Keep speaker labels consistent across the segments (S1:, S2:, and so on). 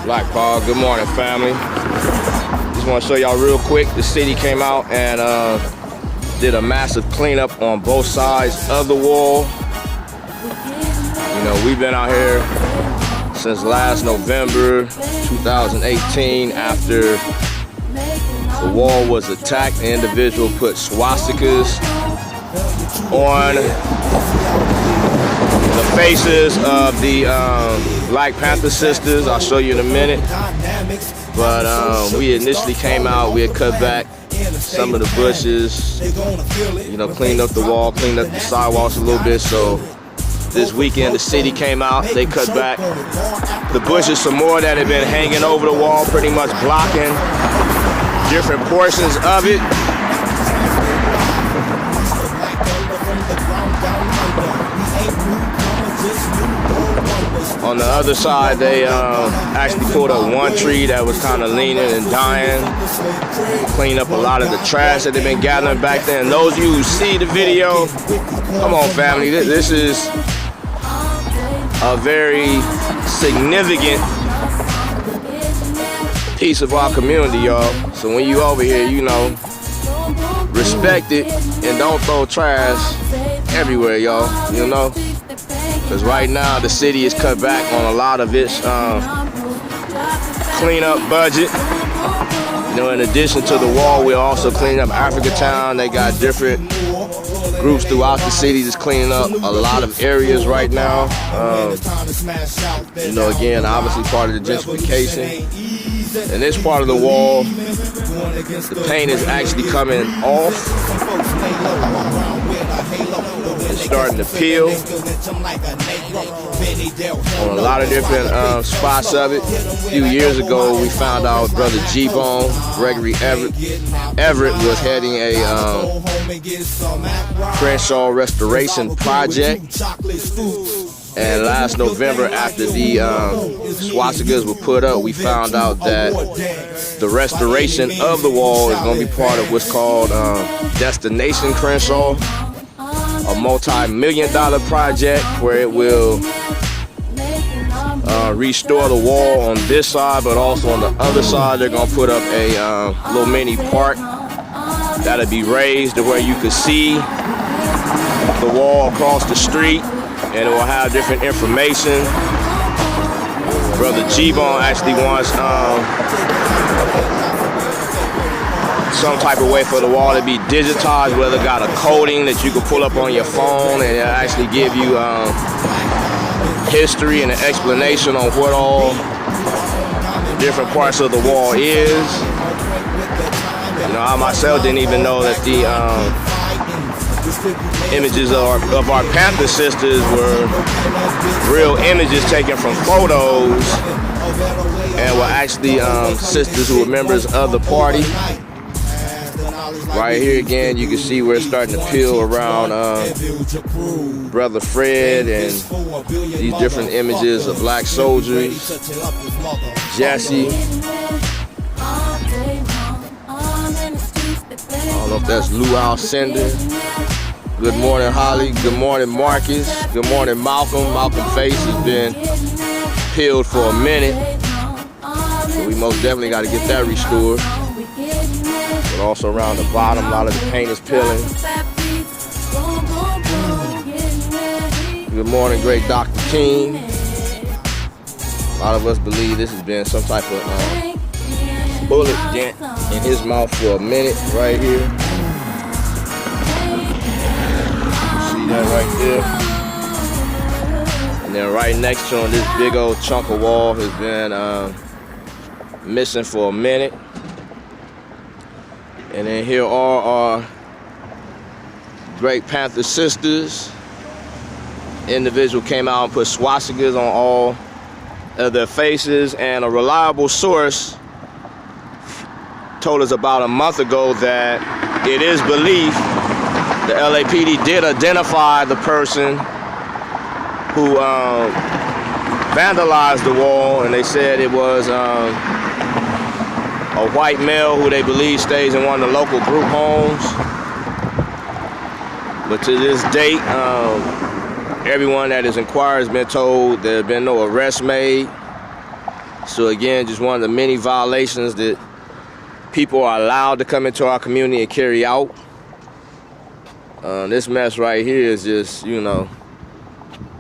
S1: Black Paul, good morning, family. Just want to show y'all real quick. The city came out and did a massive cleanup on both sides of the wall. You know, we've been out here since last November 2018 after the wall was attacked. The individual put swastikas on the faces of the Black Panther sisters. I'll show you in a minute. But we initially came out, we had cut back some of the bushes, you know, cleaned up the wall, cleaned up the sidewalks a little bit. So this weekend the city came out, they cut back the bushes some more that had been hanging over the wall, pretty much blocking different portions of it. On the other side, they actually pulled up one tree that was kind of leaning and dying. Cleaned up a lot of the trash that they've been gathering back there. And those of you who see the video, come on, family, this is a very significant piece of our community, y'all. So when you over here, you know, respect it and don't throw trash everywhere, y'all, you know. Because right now the city is cut back on a lot of its cleanup budget. You know, in addition to the wall, we're also cleaning up Africatown. They got different groups throughout the city that's cleaning up a lot of areas right now. You know, again, obviously part of the gentrification. In this part of the wall, the paint is actually coming off. It's starting to peel on a lot of different spots of it. A few years ago, we found out Brother G-Bone, Gregory Everett was heading a Crenshaw restoration project. And last November, after the swastikas were put up, we found out that the restoration of the wall is going to be part of what's called Destination Crenshaw, a multi-million-dollar project where it will restore the wall on this side, but also on the other side they're going to put up a little mini park that'll be raised to where you can see the wall across the street. And it will have different information. Brother G-Bone actually wants some type of way for the wall to be digitized, whether it got a coding that you can pull up on your phone and it'll actually give you history and an explanation on what all different parts of the wall is. You know, I myself didn't even know that the images of our Panther sisters were real images taken from photos and were actually sisters who were members of the party. Right here again, you can see where it's starting to peel around Brother Fred and these different images of black soldiers. Jesse. I don't know if that's Luau Cinder. Good morning, Holly. Good morning, Marcus. Good morning, Malcolm. Malcolm's face has been peeled for a minute. So we most definitely got to get that restored. But also around the bottom, a lot of the paint is peeling. Good morning, great Dr. King. A lot of us believe this has been some type of bullet dent in his mouth for a minute right here. That right there. And then right next to him, this big old chunk of wall has been missing for a minute. And then here are our Great Panther sisters. Individual came out and put swastikas on all of their faces, and a reliable source told us about a month ago that it is believed the LAPD did identify the person who vandalized the wall, and they said it was a white male who they believe stays in one of the local group homes. But to this date, everyone that has inquired has been told there have been no arrests made. So again, just one of the many violations that people are allowed to come into our community and carry out. This mess right here is just, you know,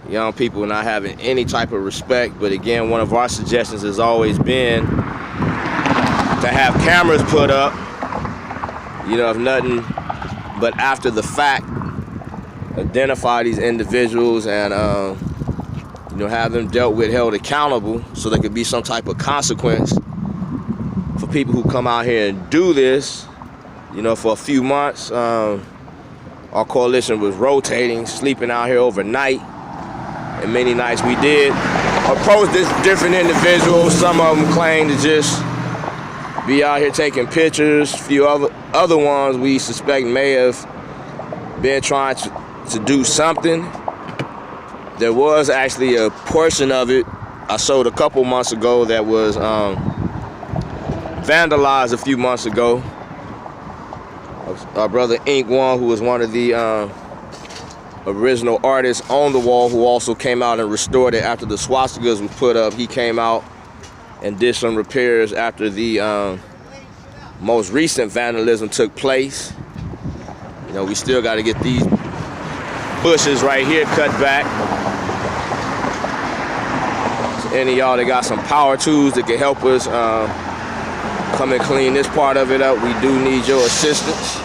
S1: young people not having any type of respect. But again, one of our suggestions has always been to have cameras put up, you know, if nothing but after the fact, identify these individuals and you know, have them dealt with, held accountable, so there could be some type of consequence for people who come out here and do this. You know, for a few months, our coalition was rotating, sleeping out here overnight, and many nights we did approach this different individuals. Some of them claimed to just be out here taking pictures. A few other ones we suspect may have been trying to do something. There was actually a portion of it I showed a couple months ago that was vandalized a few months ago. Our brother Ink One, who was one of the original artists on the wall, who also came out and restored it after the swastikas was put up. He came out and did some repairs after the most recent vandalism took place. You know, we still got to get these bushes right here cut back. So any of y'all that got some power tools that can help us come and clean this part of it up, we do need your assistance.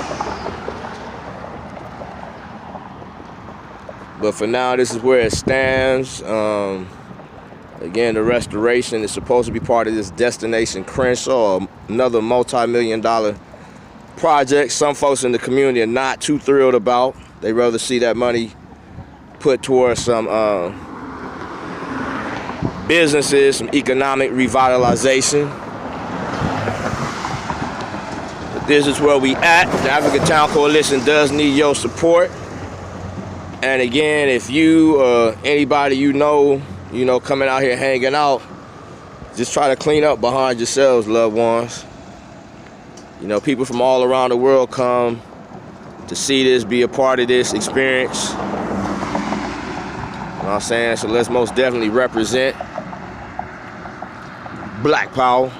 S1: But for now, this is where it stands. Again, the restoration is supposed to be part of this Destination Crenshaw, another multi-million-dollar project. Some folks in the community are not too thrilled about. They rather see that money put towards some businesses, some economic revitalization. But this is where we at. The African Town Coalition does need your support. And again, if you anybody you know, coming out here hanging out, just try to clean up behind yourselves, loved ones. You know, people from all around the world come to see this, be a part of this experience. You know what I'm saying? So let's most definitely represent Black Power.